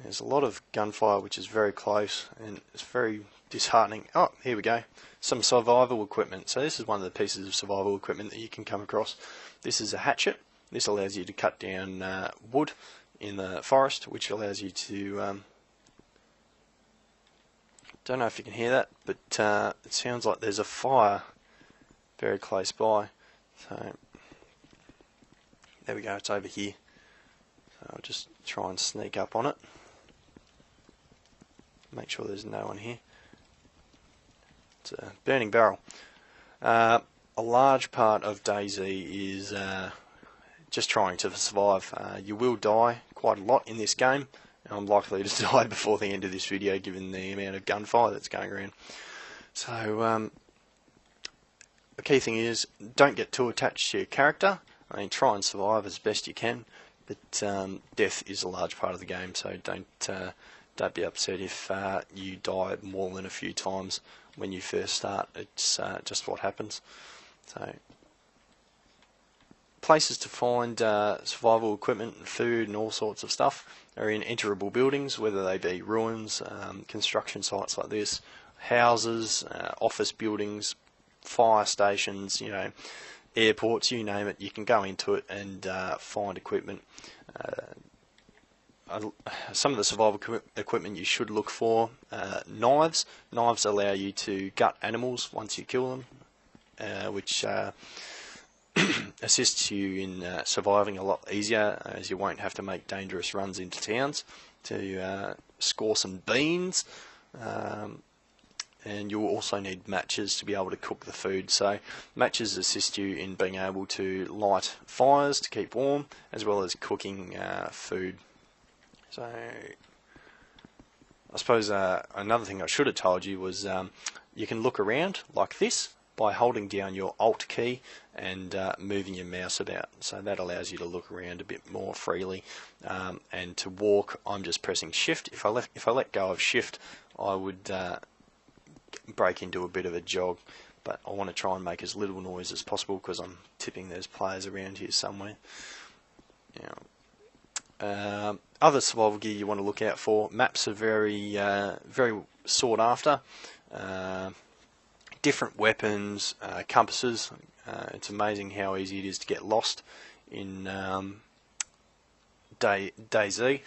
There's a lot of gunfire which is very close and it's very disheartening. Oh, here we go. Some survival equipment. So this is one of the pieces of survival equipment that you can come across. This is a hatchet. This allows you to cut down wood in the forest, which allows you to... don't know if you can hear that, but it sounds like there's a fire very close by. So there we go, it's over here. So I'll just try and sneak up on it. Make sure there's no one here. It's a burning barrel. A large part of DayZ is just trying to survive. You will die quite a lot in this game. I'm likely to die before the end of this video given the amount of gunfire that's going around. So the key thing is don't get too attached to your character. I mean, try and survive as best you can, but death is a large part of the game, so don't be upset if you die more than a few times when you first start. It's just what happens. So places to find survival equipment and food and all sorts of stuff are in enterable buildings, whether they be ruins, construction sites like this, houses, office buildings, fire stations, you know, airports, you name it. You can go into it and find equipment. Some of the survival equipment you should look for: knives. Knives allow you to gut animals once you kill them, which assists you in surviving a lot easier, as you won't have to make dangerous runs into towns to score some beans. And you'll also need matches to be able to cook the food. So matches assist you in being able to light fires to keep warm, as well as cooking food. So I suppose another thing I should have told you was you can look around like this by holding down your Alt key and moving your mouse about. So that allows you to look around a bit more freely. And to walk, I'm just pressing Shift. If I let go of Shift, I would break into a bit of a jog, but I want to try and make as little noise as possible because I'm tipping there's players around here somewhere. Other survival gear you want to look out for: maps are very sought after. Different weapons, compasses. It's amazing how easy it is to get lost in DayZ.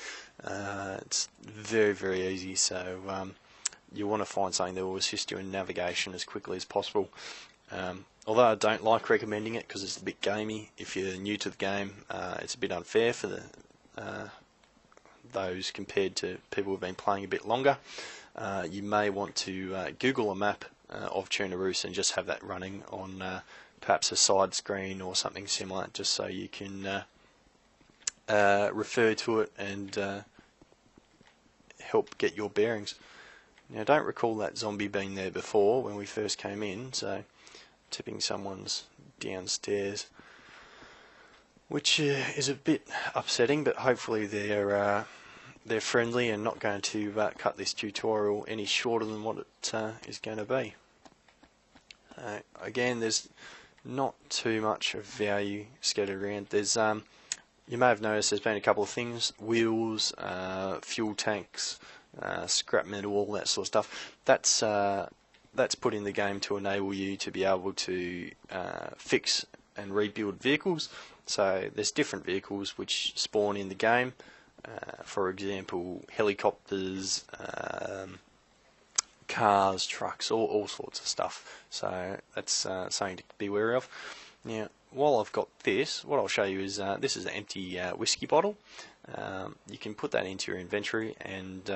It's very easy, so you want to find something that will assist you in navigation as quickly as possible. Although I don't like recommending it because it's a bit gamey. If you're new to the game, it's a bit unfair for those compared to people who've been playing a bit longer. You may want to Google a map of Chernarus and just have that running on perhaps a side screen or something similar, just so you can refer to it and help get your bearings. Now, I don't recall that zombie being there before when we first came in, so tipping someone's downstairs, which is a bit upsetting, but hopefully they're friendly and not going to cut this tutorial any shorter than what it is going to be. Again, there's not too much of value scattered around. There's you may have noticed there's been a couple of things: wheels, fuel tanks, scrap metal, all that sort of stuff. That's put in the game to enable you to be able to fix and rebuild vehicles. So there's different vehicles which spawn in the game. For example, helicopters, cars, trucks, all sorts of stuff. So that's something to be wary of. Now, while I've got this, what I'll show you is this is an empty whiskey bottle. You can put that into your inventory, and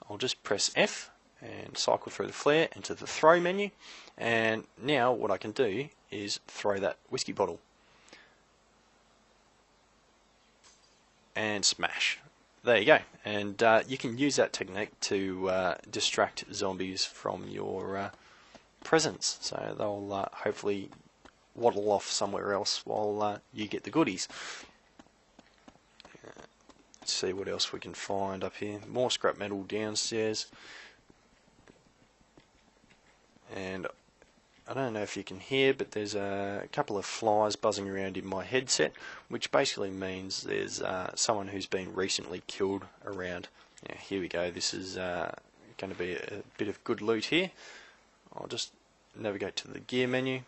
I'll just press F and cycle through the flare into the throw menu. And now what I can do is throw that whiskey bottle and smash. There you go. And you can use that technique to distract zombies from your presence, so they'll hopefully waddle off somewhere else while you get the goodies. Let's see what else we can find up here. More scrap metal downstairs. And I don't know if you can hear, but there's a couple of flies buzzing around in my headset, which basically means there's someone who's been recently killed around. Yeah, here we go. This is going to be a bit of good loot here. I'll just navigate to the gear menu,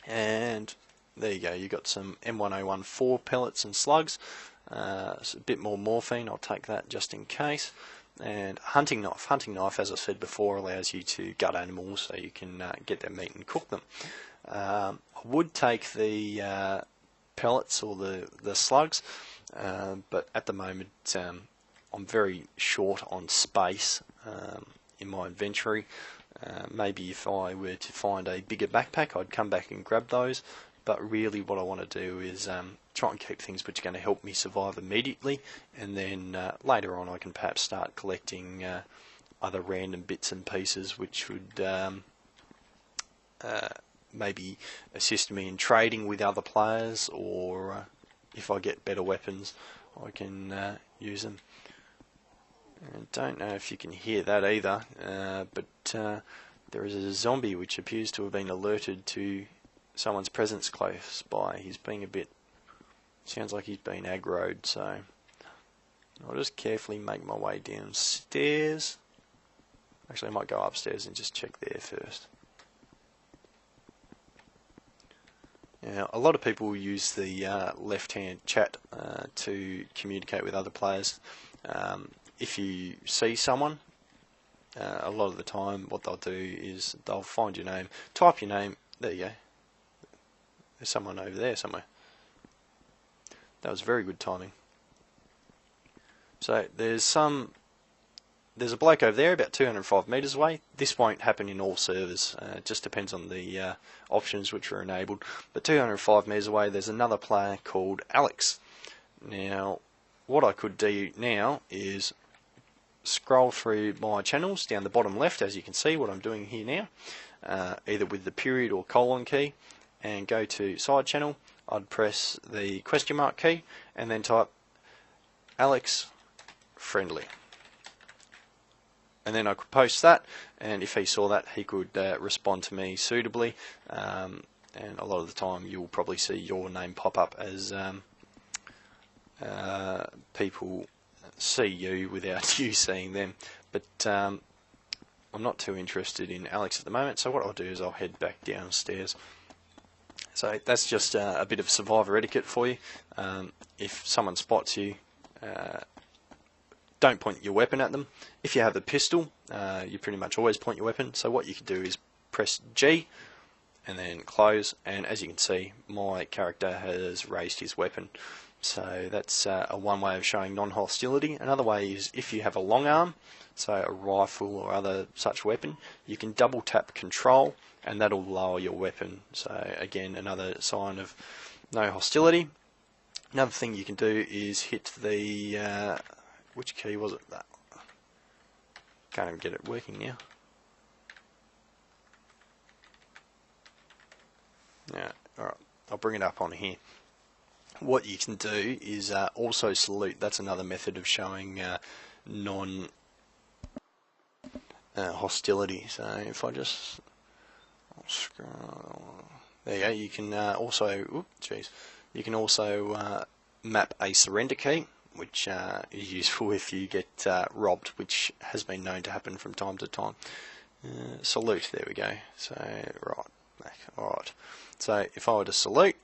and there you go. You got some M1014 pellets and slugs. It's a bit more morphine. I'll take that just in case. And hunting knife. Hunting knife, as I said before, allows you to gut animals so you can get their meat and cook them. I would take the pellets or the slugs, but at the moment I'm very short on space in my inventory. Maybe if I were to find a bigger backpack, I'd come back and grab those, but really what I want to do is try and keep things which are going to help me survive immediately, and then later on I can perhaps start collecting other random bits and pieces which would maybe assist me in trading with other players, or if I get better weapons I can use them. I don't know if you can hear that either, but there is a zombie which appears to have been alerted to someone's presence close by. He's being a bit, sounds like he's been aggroed, so I'll just carefully make my way downstairs. Actually I might go upstairs and just check there first. Now, a lot of people use the left-hand chat to communicate with other players. If you see someone, a lot of the time what they'll do is they'll find your name, type your name, there you go. There's someone over there somewhere. That was very good timing. So there's a bloke over there about 205 meters away. This won't happen in all servers. It just depends on the options which are enabled. But 205 meters away, there's another player called Alex. Now, what I could do now is scroll through my channels down the bottom left, as you can see what I'm doing here now, either with the period or colon key, and go to side channel. I'd press the question mark key and then type Alex friendly, and then I could post that, and if he saw that he could respond to me suitably, and a lot of the time you'll probably see your name pop up as people see you without you seeing them. But I'm not too interested in Alex at the moment, so what I'll do is I'll head back downstairs. So that's just a bit of survivor etiquette for you. If someone spots you, don't point your weapon at them. If you have a pistol, you pretty much always point your weapon. So what you can do is press G and then close, and as you can see my character has raised his weapon. So that's one way of showing non-hostility. Another way is if you have a long arm, so a rifle or other such weapon, you can double tap control and that'll lower your weapon. So again, another sign of no hostility. Another thing you can do is hit the which key was it? That can't even get it working now. Yeah, alright, I'll bring it up on here. What you can do is also salute. That's another method of showing non hostility. So if I just scroll, there you go. You can also, you can also map a surrender key, which is useful if you get robbed, which has been known to happen from time to time. Salute, there we go. So right back. All right. So if I were to salute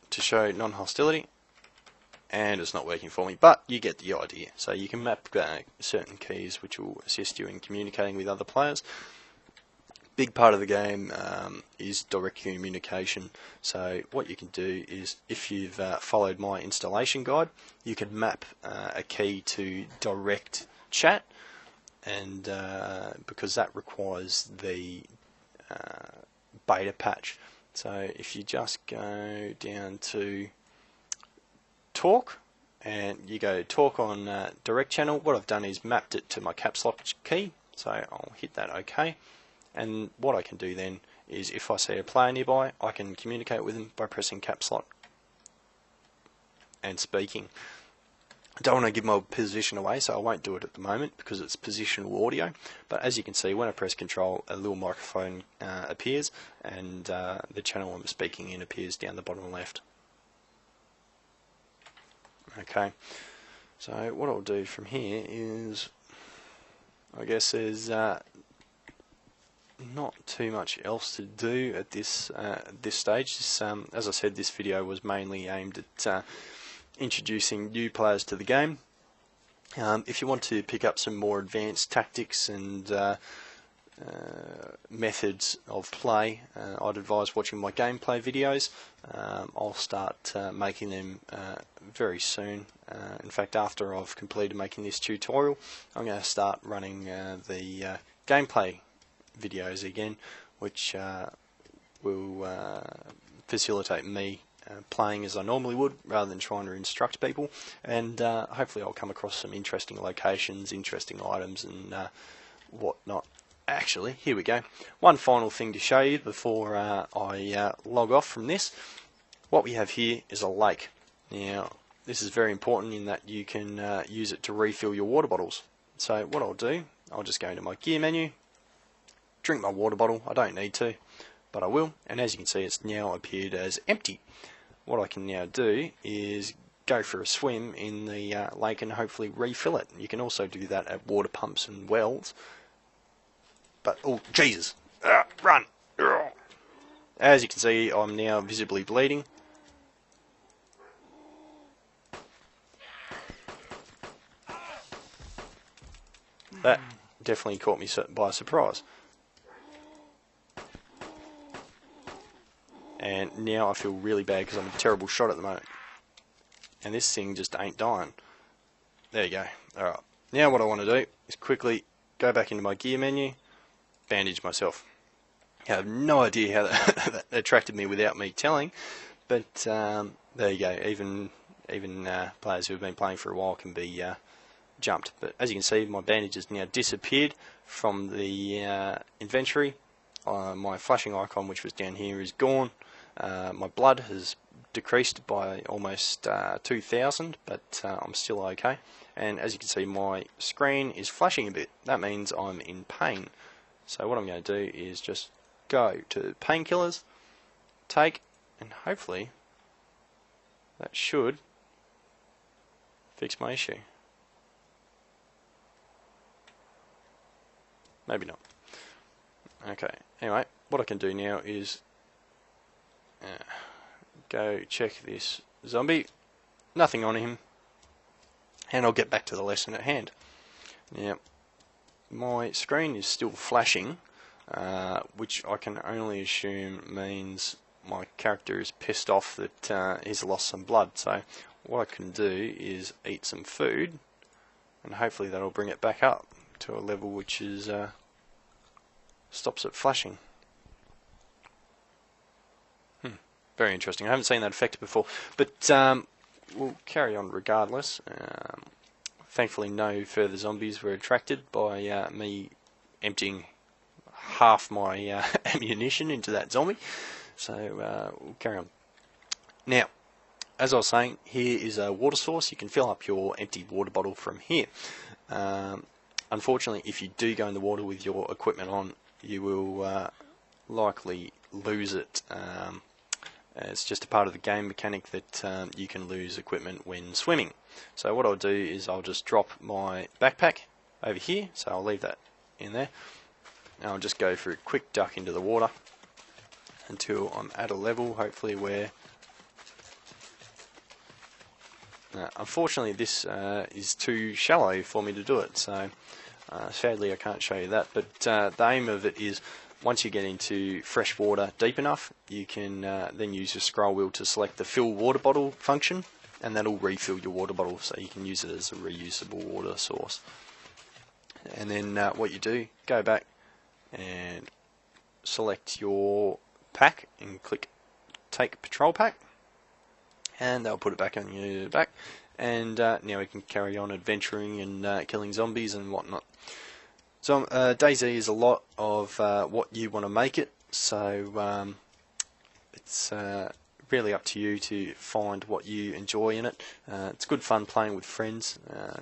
to show non-hostility, and it's not working for me, but you get the idea. So you can map certain keys which will assist you in communicating with other players. Big part of the game is direct communication. So what you can do is, if you've followed my installation guide, you can map a key to direct chat, and because that requires the beta patch. So if you just go down to talk and you go talk on direct channel, what I've done is mapped it to my caps lock key, so I'll hit that OK, and what I can do then is if I see a player nearby, I can communicate with them by pressing caps lock and speaking. I don't want to give my position away, so I won't do it at the moment because it's positional audio, but as you can see when I press control, a little microphone appears, and the channel I'm speaking in appears down the bottom left. Okay, so what I'll do from here is, I guess there's not too much else to do at this stage. As I said, this video was mainly aimed at introducing new players to the game. If you want to pick up some more advanced tactics and methods of play, I'd advise watching my gameplay videos. I'll start making them very soon. In fact, after I've completed making this tutorial, I'm going to start running the gameplay videos again, which will facilitate me playing as I normally would, rather than trying to instruct people, and hopefully I'll come across some interesting locations, interesting items, and whatnot. Actually, here we go. One final thing to show you before I log off from this. What we have here is a lake. Now, this is very important in that you can use it to refill your water bottles. So what I'll do, I'll just go into my gear menu, drink my water bottle. I don't need to, but I will, and as you can see, it's now appeared as empty. What I can now do is go for a swim in the lake and hopefully refill it. You can also do that at water pumps and wells. But, oh Jesus, run! As you can see, I'm now visibly bleeding. That definitely caught me by surprise. And now I feel really bad because I'm a terrible shot at the moment. And this thing just ain't dying. There you go. Alright. Now what I want to do is quickly go back into my gear menu, bandage myself. I have no idea how that attracted me without me telling. But there you go. Even players who have been playing for a while can be jumped. But as you can see, my bandage has now disappeared from the inventory. My flashing icon, which was down here, is gone. My blood has decreased by almost 2,000, but I'm still okay. And as you can see, my screen is flashing a bit. That means I'm in pain. So what I'm going to do is just go to painkillers, take, and hopefully that should fix my issue. Maybe not. Okay, anyway, what I can do now is go check this zombie. Nothing on him. And I'll get back to the lesson at hand. Now, my screen is still flashing, which I can only assume means my character is pissed off that he's lost some blood. So what I can do is eat some food, and hopefully that'll bring it back up to a level which is stops it flashing. Very interesting. I haven't seen that effect before, but we'll carry on regardless. Thankfully, no further zombies were attracted by me emptying half my ammunition into that zombie. So we'll carry on. Now, as I was saying, here is a water source. You can fill up your empty water bottle from here. Unfortunately, if you do go in the water with your equipment on, you will likely lose it. It's just a part of the game mechanic that you can lose equipment when swimming. So what I'll do is I'll just drop my backpack over here, so I'll leave that in there. And I'll just go for a quick duck into the water until I'm at a level, hopefully, where... unfortunately, this is too shallow for me to do it, so sadly I can't show you that. But the aim of it is, once you get into fresh water deep enough, you can then use your scroll wheel to select the fill water bottle function, and that'll refill your water bottle, so you can use it as a reusable water source. And then what you do, go back and select your pack and click Take Patrol Pack, and they'll put it back on your back, and now we can carry on adventuring and killing zombies and whatnot. So DayZ is a lot of what you want to make it, so it's really up to you to find what you enjoy in it. It's good fun playing with friends,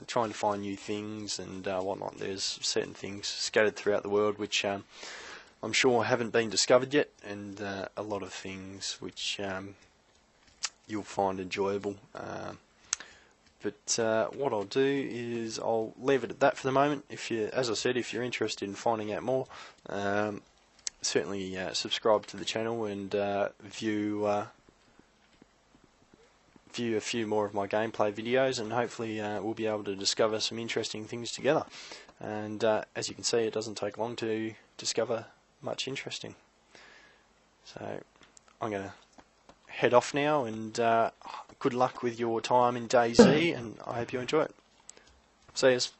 trying to find new things and whatnot. There's certain things scattered throughout the world which I'm sure haven't been discovered yet, and a lot of things which you'll find enjoyable. But what I'll do is I'll leave it at that for the moment. If you, as I said, if you're interested in finding out more, certainly subscribe to the channel and view a few more of my gameplay videos, and hopefully we'll be able to discover some interesting things together. And as you can see, it doesn't take long to discover much interesting. So I'm going to head off now, and good luck with your time in DayZ, and I hope you enjoy it. See yous.